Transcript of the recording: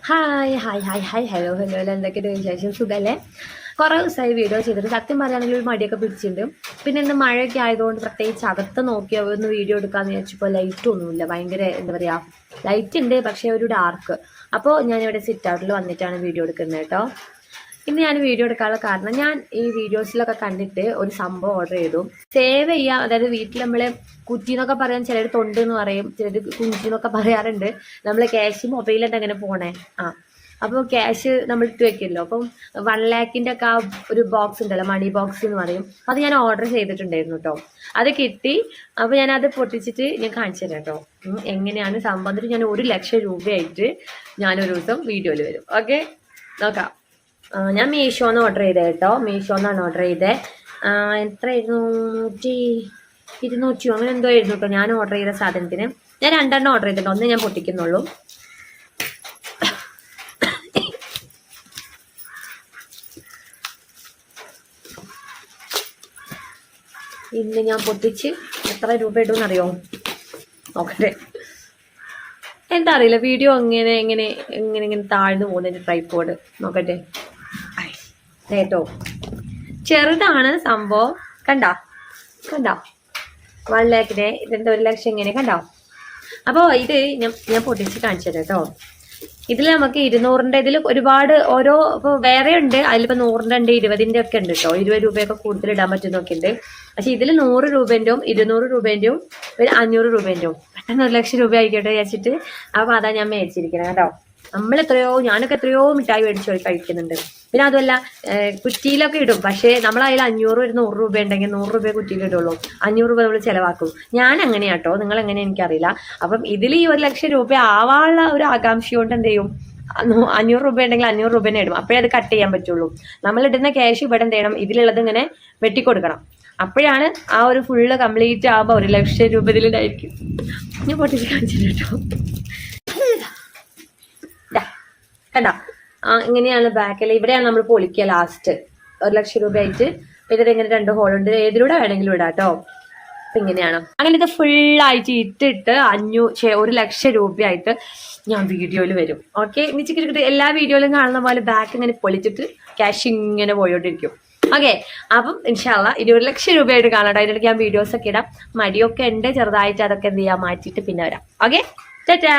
Hi hi hi hi hello hello hello എന്തൊക്കെയാണ് വിശേഷം? സുഖമല്ലേ? കുറേ ദിവസമായി വീഡിയോ ചെയ്തിട്ട് സത്യം പറയുകയാണെങ്കിൽ ഒരു മടിയൊക്കെ പിടിച്ചിട്ടുണ്ട്. പിന്നെ ഇന്ന് മഴയൊക്കെ ആയതുകൊണ്ട് പ്രത്യേകിച്ച് അകത്ത് നോക്കിയാൽ ഒന്ന് വീഡിയോ എടുക്കാമെന്ന് വിചാരിച്ചപ്പോൾ ലൈറ്റ് ഒന്നുമില്ല. ഭയങ്കര എന്താ പറയുക, ലൈറ്റ് ഉണ്ട് പക്ഷേ ഒരു ഡാർക്ക്. അപ്പോൾ ഞാനിവിടെ സിറ്റ് ഔട്ടിൽ വന്നിട്ടാണ് വീഡിയോ എടുക്കുന്നത് കേട്ടോ. ഇന്ന് ഞാൻ വീഡിയോ എടുക്കാനുള്ള കാരണം, ഞാൻ ഈ വീഡിയോസിലൊക്കെ കണ്ടിട്ട് ഒരു സംഭവം ഓർഡർ ചെയ്തു. സേവ് ചെയ്യാം, അതായത് വീട്ടിൽ നമ്മൾ കുറ്റി എന്നൊക്കെ പറയാൻ ചിലർ തൊണ്ട് എന്ന് പറയും, ചിലർ കുഞ്ചി എന്നൊക്കെ പറയാറുണ്ട്. നമ്മൾ ക്യാഷ് മൊബൈലിൽ എങ്ങനെ പോണേ അപ്പോൾ ക്യാഷ് നമ്മൾ ഇട്ട് വെക്കുമല്ലോ. അപ്പം 1 lakhിൻ്റെ ഒക്കെ ആ ഒരു ബോക്സ് ഉണ്ടല്ലോ, മണി ബോക്സ് എന്ന് പറയും, അത് ഞാൻ ഓർഡർ ചെയ്തിട്ടുണ്ടായിരുന്നു കേട്ടോ. അത് കിട്ടി. അപ്പോൾ ഞാനത് പൊട്ടിച്ചിട്ട് ഞാൻ കാണിച്ചു തരാം കേട്ടോ എങ്ങനെയാണ് സംഭവം. എന്നിട്ട് ഞാൻ 1 ലക്ഷം രൂപയായിട്ട് ഞാനൊരു ദിവസം വീഡിയോയിൽ വരും. ഓക്കെ, നോക്കാം. ഞാൻ മീഷോന്ന് ഓർഡർ ചെയ്തത് കേട്ടോ. മീഷോന്നാണ് ഓർഡർ ചെയ്തത്. എത്രയായിരുന്നു? 200 അങ്ങനെ എന്തോ ആയിരുന്നു കേട്ടോ ഞാൻ ഓർഡർ ചെയ്ത സാധനത്തിന്. ഞാൻ 2 ഓർഡർ ചെയ്തിട്ടുണ്ട്, ഒന്ന് ഞാൻ പൊട്ടിക്കുന്നുള്ളൂ. ഇന്ന് ഞാൻ പൊട്ടിച്ച് എത്ര രൂപ ഇടുമെന്നറിയോ? നോക്കട്ടെ. എന്താ അറിയില്ല, വീഡിയോ എങ്ങനെ എങ്ങനെ എങ്ങനെ ഇങ്ങനെ താഴ്ന്നു പോകുന്നതിൻ്റെ ട്രൈപ്പോഡ്. നോക്കട്ടെ കേട്ടോ. ചെറുതാണ് സംഭവം. കണ്ടോ 1 lakhിനെ ഇതെന്താ 1 ലക്ഷം ഇങ്ങനെ കണ്ടോ. അപ്പോൾ ഇത് ഞാൻ പൊട്ടിച്ച് കാണിച്ചു തരാം കേട്ടോ. ഇതിൽ നമുക്ക് 200ൻ്റെ ഇതിൽ ഒരുപാട് ഓരോ ഇപ്പോൾ വേറെ ഉണ്ട്. അതിലിപ്പോൾ 100ൻ്റെ ഉണ്ട്, 20ൻ്റെ ഒക്കെ ഉണ്ട് കേട്ടോ. 20 രൂപയൊക്കെ കൂടുതൽ ഇടാൻ പറ്റുന്നൊക്കെ ഉണ്ട്. പക്ഷെ ഇതിൽ 100 രൂപേൻ്റെയും 200 രൂപേൻ്റെയും ഒരു 500 രൂപേൻ്റെയും പെട്ടെന്ന് 1 ലക്ഷം രൂപ ആയിക്കോട്ടെ വിചാരിച്ചിട്ട് അപ്പോൾ അതാ ഞാൻ മേടിച്ചിരിക്കുന്നത് കേട്ടോ. ഞാനൊക്കെ എത്രയോ മിഠായി മേടിച്ച് കഴിക്കുന്നുണ്ട്. പിന്നെ അതുമല്ല കുറ്റിയിലൊക്കെ ഇടും. പക്ഷേ നമ്മളതിൽ 500 ഒരു 100 രൂപ ഉണ്ടെങ്കിൽ 100 രൂപ കുറ്റിയിൽ ഇടുള്ളൂ, 500 രൂപ നമ്മൾ ചിലവാക്കും. ഞാൻ അങ്ങനെയാട്ടോ, നിങ്ങൾ എങ്ങനെ എനിക്കറിയില്ല. അപ്പം ഇതിൽ ഈ 1 ലക്ഷം രൂപ ആവാനുള്ള ഒരു ആകാംക്ഷ കൊണ്ട് എന്ത് ചെയ്യും, 500 രൂപ ഉണ്ടെങ്കിൽ 500 രൂപേനെ ഇടും. അപ്പോഴേ അത് കട്ട് ചെയ്യാൻ പറ്റുള്ളൂ. നമ്മളിടുന്ന ക്യാഷ് ഇവിടെ എന്ത് ചെയ്യണം, ഇതിലുള്ളത് ഇങ്ങനെ വെട്ടിക്കൊടുക്കണം. അപ്പോഴാണ് ആ ഒരു ഫുള്ള് കംപ്ലീറ്റ് ആകുമ്പോൾ 1 ലക്ഷം രൂപ ഇതിലുണ്ടായിരിക്കും. ഞാൻ പൊട്ടിച്ച് കാണിച്ചിട്ട് കേട്ടോ. കണ്ടോ, ഇങ്ങനെയാണ് ബാക്കിൽ. ഇവിടെയാണ് നമ്മൾ പൊളിക്കുക ലാസ്റ്റ് 1 ലക്ഷം രൂപയായിട്ട്. ഇതിൽ ഇങ്ങനെ 2 ഹോളുണ്ട്, ഏതിലൂടെ വേണമെങ്കിലും ഇടാം കേട്ടോ. അപ്പം ഇങ്ങനെയാണ്. അങ്ങനെ ഇത് ഫുള്ളായിട്ട് ഇട്ടിട്ട് 1 ലക്ഷം രൂപയായിട്ട് ഞാൻ വീഡിയോയിൽ വരും. ഓക്കെ, മിച്ചിക്കിട്ട് എല്ലാ വീഡിയോയിലും കാണുന്ന പോലെ ബാക്ക് ഇങ്ങനെ പൊളിച്ചിട്ട് ക്യാഷ് ഇങ്ങനെ പോയോണ്ടിരിക്കും. ഓക്കെ, അപ്പം ഇൻഷാ അള്ളാ 1 ലക്ഷം രൂപയായിട്ട് കാണാട്ടോ. അതിനിടയ്ക്ക് ഞാൻ വീഡിയോസൊക്കെ ഇടാം. മടിയൊക്കെ ഉണ്ട് ചെറുതായിട്ട്, അതൊക്കെ എന്ത് ചെയ്യാൻ മാറ്റിയിട്ട് പിന്നെ വരാം. ഓക്കെ, ടാറ്റാ.